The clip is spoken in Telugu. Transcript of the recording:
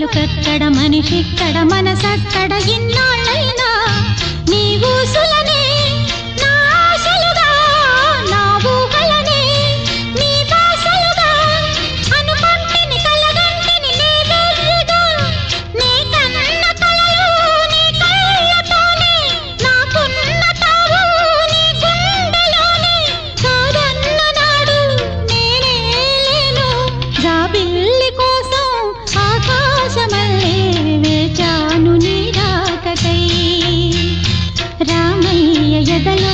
పలుకక్కడ మనిషిక్కడ మనసక్కడ ఇన్నాళ్ళైనా నీ ఊసులనే నా ఆశలుగా నా ఊహలనే నీ దాసలుగా అనుకుంటిని కలగంటిని నేవేగా నీ కన్న కలలు నీ కళ్ళతోనే నాకున్న తావు నీ గుండెలోనే కాదన్న నాడు నేనే లేను జాబిల్లి కోసం ఆకాశమల్లే వేచాను నీ రాకకై రామయ్య ఎదలో